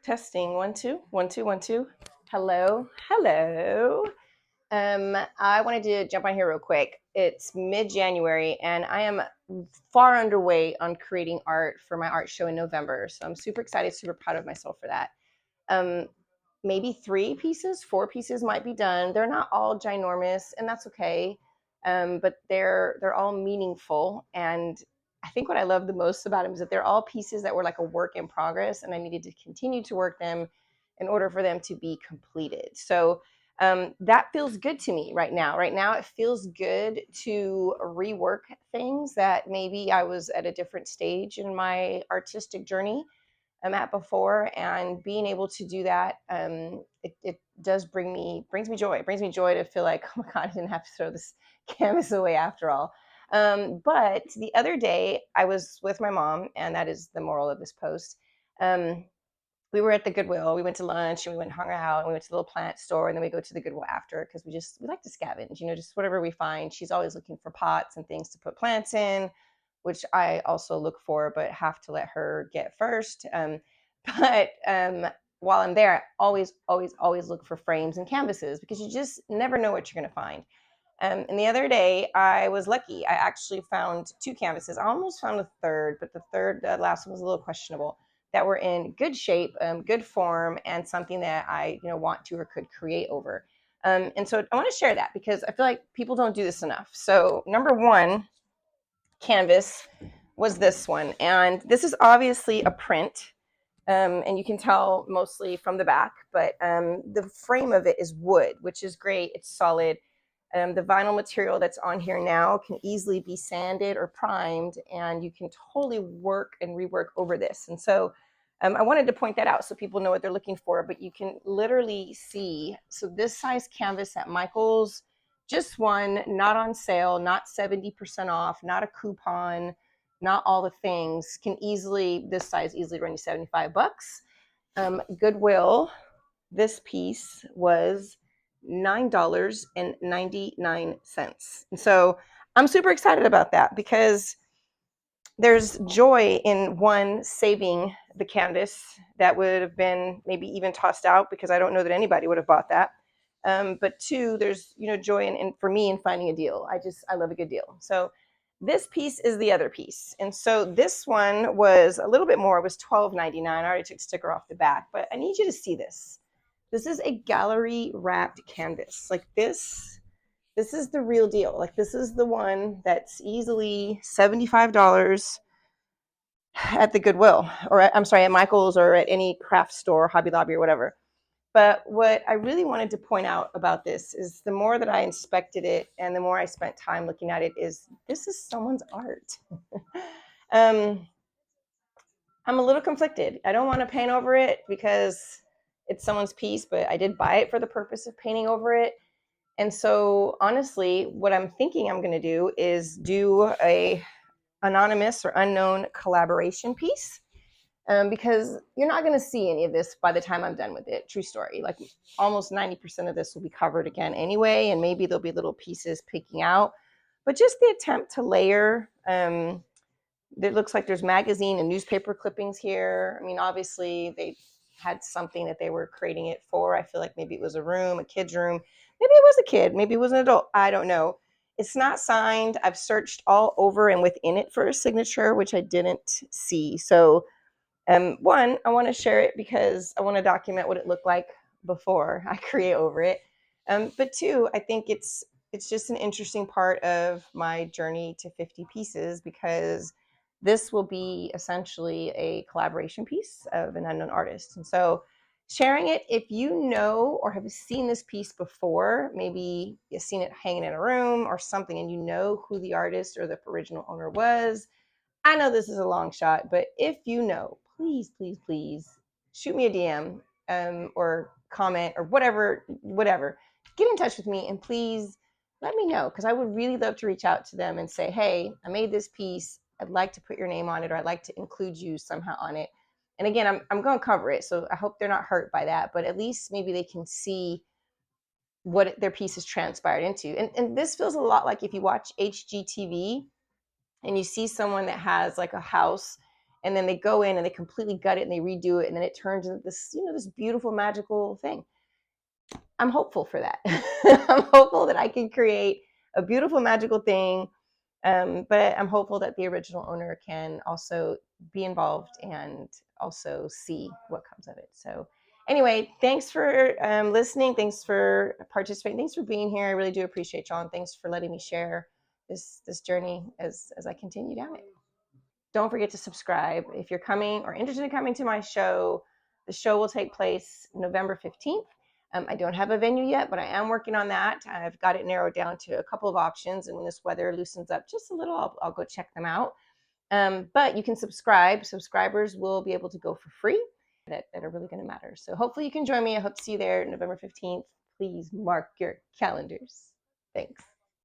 Testing 1 2 1 2 1 2. Hello, hello. I wanted to jump on here real quick. It's mid-January, and I am far underway on creating art for my art show in November. So I'm super excited, super proud of myself for that. Um, Maybe 3 pieces, 4 pieces might be done. They're not all ginormous, and that's okay. But they're all meaningful, and I think what I love the most about them is that they're all pieces that were like a work in progress, and I needed to continue to work them in order for them to be completed. So that feels good to me right now. Right now, it feels good to rework things that maybe I was at a different stage in my artistic journey I'm at before, and being able to do that, it does brings me joy. It brings me joy to feel like, oh my God, I didn't have to throw this canvas away after all. But the other day, I was with my mom, and that is the moral of this post. We were at the Goodwill. We went to lunch and we went and hung out, and we went to the little plant store, and then we go to the Goodwill after because we like to scavenge, just whatever we find. She's always looking for pots and things to put plants in, which I also look for, but have to let her get first. But while I'm there, I always look for frames and canvases because you just never know what you're going to find. And the other day, I was lucky. I actually found 2 canvases. I almost found a third, but the last one was a little questionable, that were in good shape, good form, and something that I want to or could create over. And so I want to share that because I feel like people don't do this enough. So number one canvas was this one. And this is obviously a print. And you can tell mostly from the back, but the frame of it is wood, which is great. It's solid. The vinyl material that's on here now can easily be sanded or primed, and you can totally work and rework over this. And so I wanted to point that out so people know what they're looking for, but you can literally see. So this size canvas at Michael's, just one, not on sale, not 70% off, not a coupon, not all the things, this size easily run you $75. Goodwill, this piece was $9.99. And so I'm super excited about that because there's joy in, one, saving the canvas that would have been maybe even tossed out because I don't know that anybody would have bought that. But 2, there's joy in for me in finding a deal. I love a good deal. So this piece is the other piece. And so this one was a little bit more. It was $12.99. I already took a sticker off the back, but I need you to see this. This is a gallery wrapped canvas. Like this is the real deal. Like this is the one that's easily $75 at the Goodwill, or at Michael's, or at any craft store, Hobby Lobby, or whatever. But what I really wanted to point out about this is the more that I inspected it and the more I spent time looking at it, is this is someone's art. I'm a little conflicted. I don't want to paint over it because it's someone's piece, but I did buy it for the purpose of painting over it. And so honestly, what I'm thinking I'm going to do is do a anonymous or unknown collaboration piece, because you're not going to see any of this by the time I'm done with it. True story. Like almost 90% of this will be covered again anyway, and maybe there'll be little pieces picking out. But just the attempt to layer, it looks like there's magazine and newspaper clippings here. I mean, obviously they had something that they were creating it for. I feel like maybe it was a room, a kid's room. Maybe it was a kid. Maybe it was an adult. I don't know. It's not signed. I've searched all over and within it for a signature, which I didn't see. So one, I want to share it because I want to document what it looked like before I create over it. But 2, I think it's just an interesting part of my journey to 50 pieces, because this will be essentially a collaboration piece of an unknown artist. And so sharing it, if you know or have seen this piece before, maybe you've seen it hanging in a room or something, and you know who the artist or the original owner was. I know this is a long shot, but if you know, please, please, please shoot me a DM, or comment or whatever. Get in touch with me and please let me know, because I would really love to reach out to them and say, hey, I made this piece. I'd like to put your name on it, or I'd like to include you somehow on it. And again, I'm going to cover it, so I hope they're not hurt by that, but at least maybe they can see what their piece has transpired into. And this feels a lot like if you watch HGTV and you see someone that has like a house and then they go in and they completely gut it and they redo it, and then it turns into this, this beautiful magical thing. I'm hopeful for that. I'm hopeful that I can create a beautiful magical thing, but I'm hopeful that the original owner can also be involved and also see what comes of it. So anyway, thanks for listening. Thanks for participating. Thanks for being here. I really do appreciate y'all, and thanks for letting me share this journey as I continue down it. Don't forget to subscribe. If you're coming or interested in coming to my show, the show will take place November 15th. I don't have a venue yet, but I am working on that. I've got it narrowed down to a couple of options, and when this weather loosens up just a little, I'll go check them out. But you can subscribe. Subscribers will be able to go for free that are really going to matter. So hopefully you can join me. I hope to see you there November 15th. Please mark your calendars. Thanks.